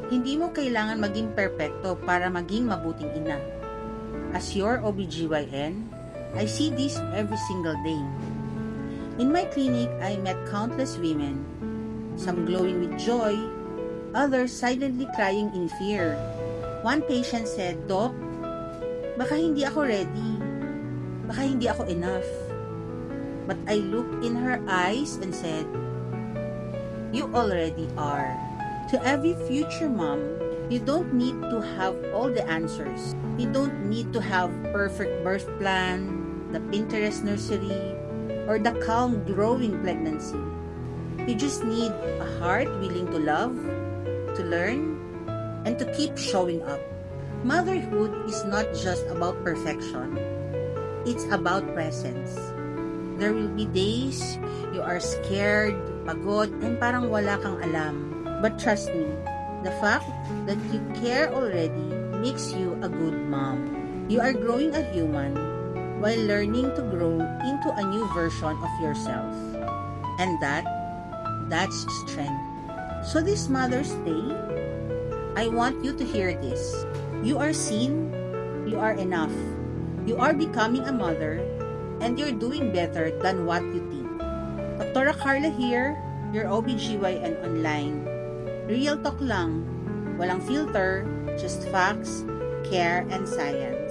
Hindi mo kailangan maging perpekto para maging mabuting ina. As your OBGYN, I see this every single day. In my clinic, I met countless women, some glowing with joy, others silently crying in fear. One patient said, "Doc, baka hindi ako ready. Baka hindi ako enough." But I looked in her eyes and said, "You already are." To every future mom, you don't need to have all the answers. You don't need to have perfect birth plan, the Pinterest nursery, or the calm growing pregnancy. You just need a heart willing to love, to learn, and to keep showing up. Motherhood is not just about perfection. It's about presence. There will be days you are scared, pagod, and parang wala kang alam. But trust me, the fact that you care already makes you a good mom. You are growing a human while learning to grow into a new version of yourself. And that's strength. So this Mother's Day, I want you to hear this. You are seen, you are enough. You are becoming a mother, and you're doing better than what you think. Dr. Carla here, your OBGYN online. Real talk lang, walang filter, just facts, care, and science.